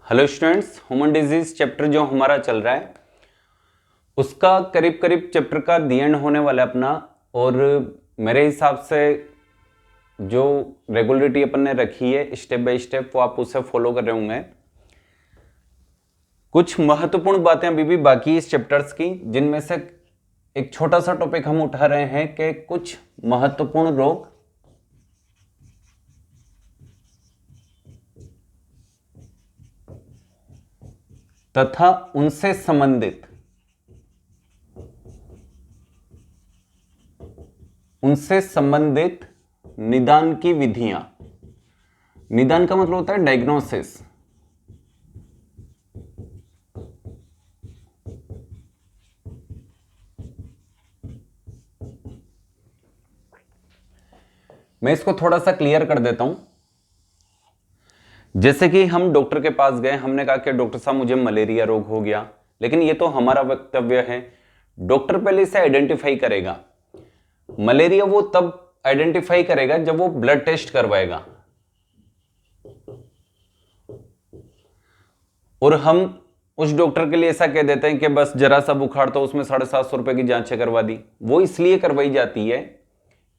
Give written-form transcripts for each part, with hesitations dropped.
Hello students, human disease chapter जो हमारा चल रहा है उसका करीब करीब चैप्टर का दी एंड होने वाला है अपना। और मेरे हिसाब से जो रेगुलरिटी अपन ने रखी है स्टेप बाय स्टेप वो आप उसे फॉलो कर रहे होंगे। कुछ महत्वपूर्ण बातें अभी भी बाकी इस चैप्टर्स की, जिनमें से एक छोटा सा टॉपिक हम उठा रहे हैं कि कुछ महत्वपूर्ण रोग तथा उनसे संबंधित निदान की विधियां। निदान का मतलब होता है डायग्नोसिस। मैं इसको थोड़ा सा क्लियर कर देता हूं। जैसे कि हम डॉक्टर के पास गए, हमने कहा कि डॉक्टर साहब मुझे मलेरिया रोग हो गया, लेकिन ये तो हमारा वक्तव्य है। डॉक्टर पहले इसे आइडेंटिफाई करेगा। मलेरिया वो तब आइडेंटिफाई करेगा जब वो ब्लड टेस्ट करवाएगा। और हम उस डॉक्टर के लिए ऐसा कह देते हैं कि बस जरा सा बुखार तो उसमें 750 रुपए की जांचें करवा दी। वो इसलिए करवाई जाती है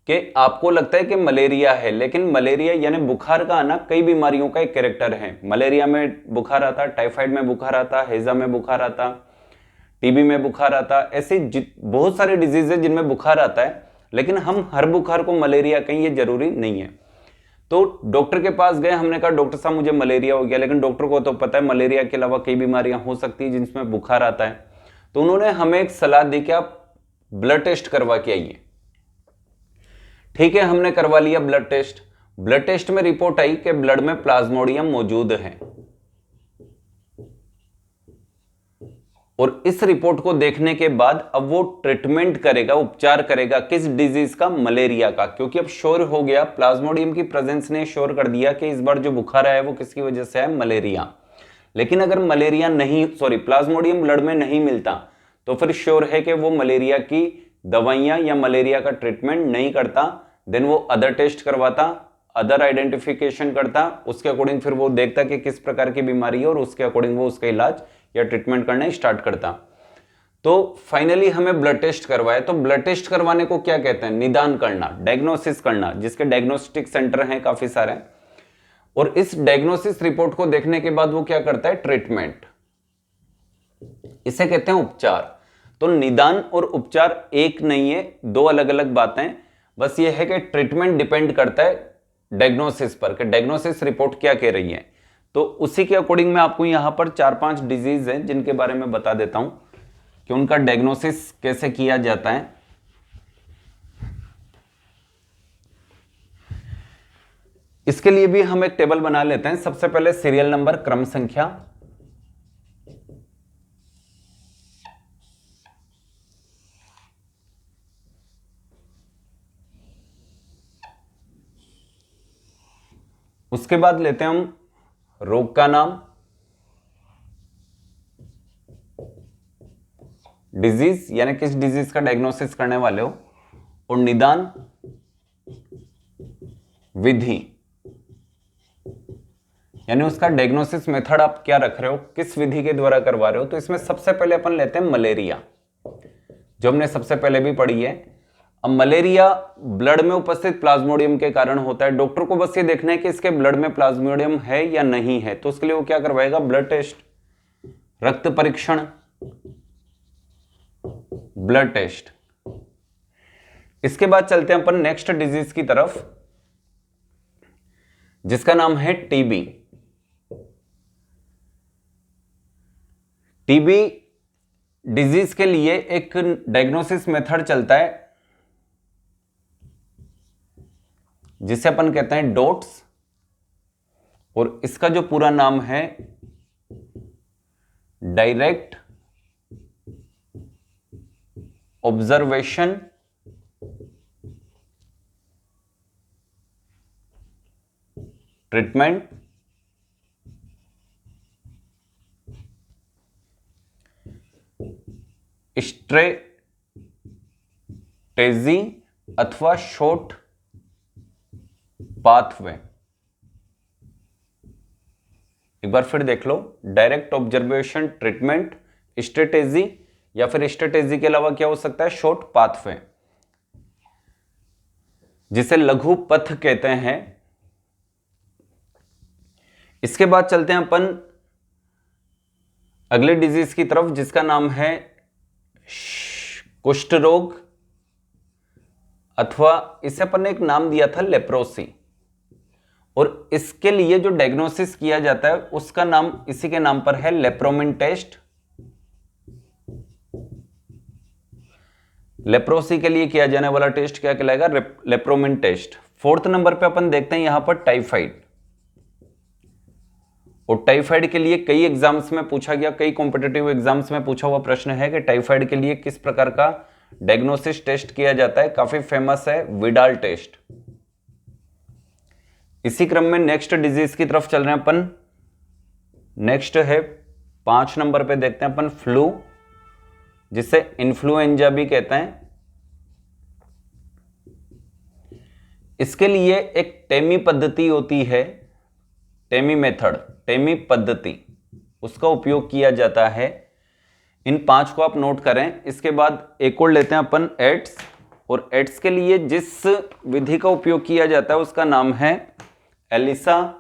कि आपको लगता है कि मलेरिया है, लेकिन मलेरिया यानी बुखार का आना कई बीमारियों का एक कैरेक्टर है। मलेरिया में बुखार आता, टाइफाइड में बुखार आता, हैजा में बुखार आता, टीबी में बुखार आता, ऐसे बहुत सारे डिजीज है जिनमें बुखार आता है। लेकिन हम हर बुखार को मलेरिया कहें ये जरूरी नहीं है। तो डॉक्टर के पास गए, हमने कहा डॉक्टर साहब मुझे मलेरिया हो गया, लेकिन डॉक्टर को तो पता है मलेरिया के अलावा कई बीमारियां हो सकती है जिनमें बुखार आता है। तो उन्होंने हमें एक सलाह दी कि आप ब्लड टेस्ट करवा के आइए। ठीक है, हमने करवा लिया ब्लड टेस्ट। ब्लड टेस्ट में रिपोर्ट आई कि ब्लड में प्लाज्मोडियम मौजूद है। और इस रिपोर्ट को देखने के बाद अब वो ट्रीटमेंट करेगा, उपचार करेगा किस डिजीज का? मलेरिया का। क्योंकि अब श्योर हो गया, प्लाज्मोडियम की प्रेजेंस ने श्योर कर दिया कि इस बार जो बुखार आया वो किसकी वजह से है? मलेरिया। लेकिन अगर मलेरिया नहीं, प्लाज्मोडियम ब्लड में नहीं मिलता, तो फिर श्योर है कि वो मलेरिया की दवाइयां या मलेरिया का ट्रीटमेंट नहीं करता। देन वो अदर टेस्ट करवाता, अदर आइडेंटिफिकेशन करता, उसके अकॉर्डिंग फिर वो देखता कि किस प्रकार की बीमारी है और उसके अकॉर्डिंग वो उसका इलाज या ट्रीटमेंट करना स्टार्ट करता। तो फाइनली हमें ब्लड टेस्ट करवाया। तो ब्लड टेस्ट करवाने को क्या कहते हैं? निदान करना, डायग्नोसिस करना, जिसके डायग्नोस्टिक सेंटर हैं काफी सारे। और इस डायग्नोसिस रिपोर्ट को देखने के बाद वो क्या करता है? ट्रीटमेंट। इसे कहते हैं उपचार। तो निदान और उपचार एक नहीं है, दो अलग अलग बातें। बस ये है कि ट्रीटमेंट डिपेंड करता है डायग्नोसिस पर, कि डायग्नोसिस रिपोर्ट क्या कह रही है। तो उसी के अकॉर्डिंग मैं आपको यहां पर 4-5 डिजीज हैं जिनके बारे में बता देता हूं कि उनका डायग्नोसिस कैसे किया जाता है। इसके लिए भी हम एक टेबल बना लेते हैं। सबसे पहले सीरियल नंबर, क्रम संख्या। उसके बाद लेते हैं हम रोग का नाम, डिजीज यानी किस डिजीज का डायग्नोसिस करने वाले हो, और निदान विधि यानी उसका डायग्नोसिस मेथड आप क्या रख रहे हो, किस विधि के द्वारा करवा रहे हो। तो इसमें सबसे पहले अपन लेते हैं मलेरिया, जो हमने सबसे पहले भी पढ़ी है। अब मलेरिया ब्लड में उपस्थित प्लाज्मोडियम के कारण होता है। डॉक्टर को बस ये देखना है कि इसके ब्लड में प्लाज्मोडियम है या नहीं है। तो उसके लिए वो क्या करवाएगा? ब्लड टेस्ट, रक्त परीक्षण, ब्लड टेस्ट। इसके बाद चलते हैं अपन नेक्स्ट डिजीज की तरफ, जिसका नाम है टीबी। टीबी डिजीज के लिए एक डायग्नोसिस मेथड चलता है जिसे अपन कहते हैं डॉट्स, और इसका जो पूरा नाम है डायरेक्ट ऑब्जर्वेशन ट्रीटमेंट। स्ट्रेटेजी अथवा शॉर्ट पाथवे। एक बार फिर देख लो, डायरेक्ट ऑब्जर्वेशन ट्रीटमेंट स्ट्रेटेजी, या फिर स्ट्रेटेजी के अलावा क्या हो सकता है, शॉर्ट पाथवे, जिसे लघु पथ कहते हैं। इसके बाद चलते हैं अपन अगले डिजीज की तरफ, जिसका नाम है कुष्ठ रोग, अथवा इसे अपन ने एक नाम दिया था लेप्रोसी। और इसके लिए जो डायग्नोसिस किया जाता है उसका नाम इसी के नाम पर है, लेप्रोमिन टेस्ट। लेप्रोसी के लिए किया जाने वाला टेस्ट क्या कहलाएगा, लेप्रोमिन टेस्ट। फोर्थ नंबर पे अपन देखते हैं यहां पर टाइफाइड। और टाइफाइड के लिए कई एग्जाम्स में पूछा गया, कई कॉम्पिटिटिव एग्जाम्स में पूछा हुआ प्रश्न है कि टाइफाइड के लिए किस प्रकार का डायग्नोसिस टेस्ट किया जाता है। काफी फेमस है विडाल टेस्ट। इसी क्रम में नेक्स्ट डिजीज की तरफ चल रहे हैं अपन। नेक्स्ट है 5 नंबर पे देखते हैं अपन फ्लू, जिसे इन्फ्लुएंजा भी कहते हैं। इसके लिए एक टेमी पद्धति होती है, टेमी मेथड, टेमी पद्धति, उसका उपयोग किया जाता है। इन 5 को आप नोट करें। इसके बाद एक और लेते हैं अपन एड्स, और एड्स के लिए जिस विधि का उपयोग किया जाता है उसका नाम है एलिसा।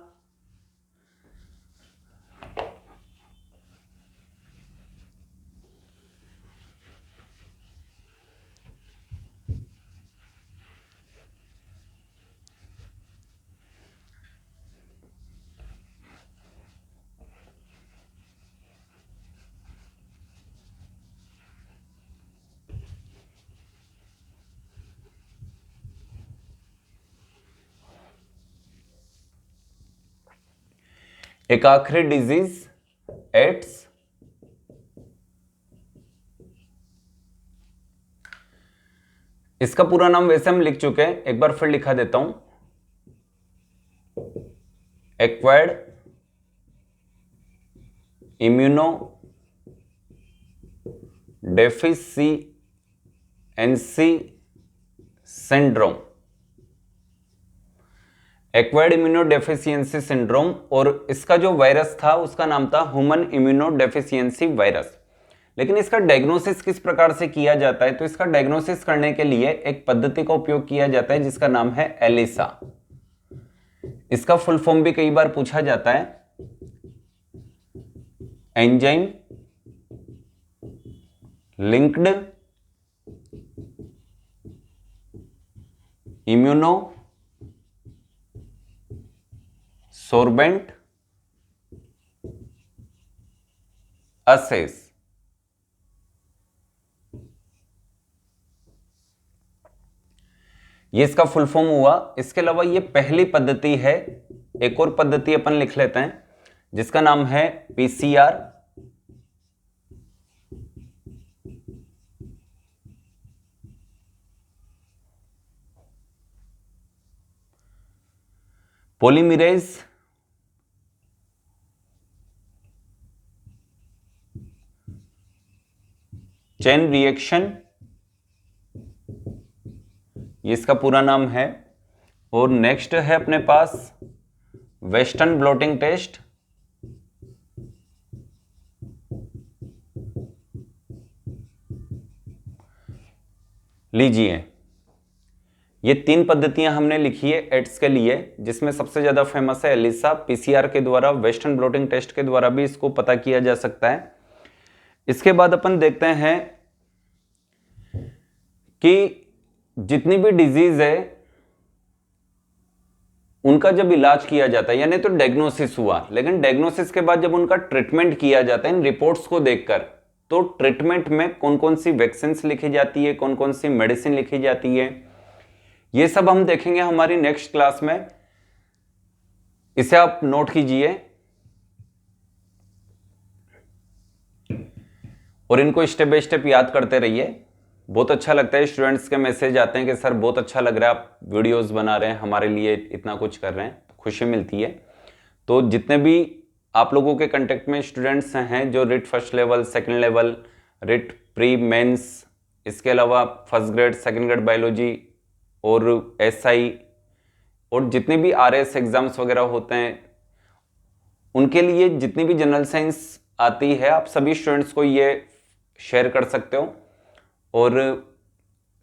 एक आखिरी डिजीज एड्स। इसका पूरा नाम वैसे हम लिख चुके हैं, एक बार फिर लिखा देता हूं, acquired immuno deficiency syndrome, acquired immuno deficiency syndrome. और इसका जो वायरस था उसका नाम था ह्यूमन इम्यूनो डेफिशिएंसी वायरस। लेकिन इसका डायग्नोसिस किस प्रकार से किया जाता है, तो इसका डायग्नोसिस करने के लिए एक पद्धति का उपयोग किया जाता है जिसका नाम है एलिसा। इसका फुल फॉर्म भी कई बार पूछा जाता है, एंजाइम लिंक्ड इम्यूनो सोर्बेंट असेस। ये इसका फुल फॉर्म हुआ। इसके अलावा ये पहली पद्धति है। एक और पद्धति अपन लिख लेते हैं जिसका नाम है पीसीआर, पॉलीमरेज चेन रिएक्शन, ये इसका पूरा नाम है। और नेक्स्ट है अपने पास वेस्टर्न ब्लॉटिंग टेस्ट। लीजिए, ये 3 पद्धतियां हमने लिखी है एड्स के लिए, जिसमें सबसे ज्यादा फेमस है एलिसा। पीसीआर के द्वारा, वेस्टर्न ब्लॉटिंग टेस्ट के द्वारा भी इसको पता किया जा सकता है। इसके बाद अपन देखते हैं कि जितनी भी डिजीज है उनका जब इलाज किया जाता है, यानी तो डायग्नोसिस हुआ, लेकिन डायग्नोसिस के बाद जब उनका ट्रीटमेंट किया जाता है इन रिपोर्ट्स को देखकर, तो ट्रीटमेंट में कौन कौन सी वैक्सीन लिखी जाती है, कौन कौन सी मेडिसिन लिखी जाती है, ये सब हम देखेंगे हमारी नेक्स्ट क्लास में। इसे आप नोट कीजिए और इनको स्टेप बाय स्टेप याद करते रहिए। बहुत अच्छा लगता है, स्टूडेंट्स के मैसेज आते हैं कि सर बहुत अच्छा लग रहा है, आप वीडियोस बना रहे हैं, हमारे लिए इतना कुछ कर रहे हैं, खुशी मिलती है। तो जितने भी आप लोगों के कांटेक्ट में स्टूडेंट्स हैं जो REET first level, second level, REET pre mains, इसके अलावा first grade, second grade biology और एसआई और जितने भी आरएस एग्जाम्स वगैरह होते हैं, उनके लिए जितनी भी जनरल साइंस आती है आप सभी स्टूडेंट्स को ये शेयर कर सकते हो। और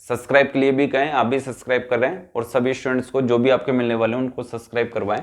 सब्सक्राइब के लिए भी कहें, आप भी सब्सक्राइब कर रहे हैं और सभी स्टूडेंट्स को जो भी आपके मिलने वाले हैं उनको सब्सक्राइब करवाएं।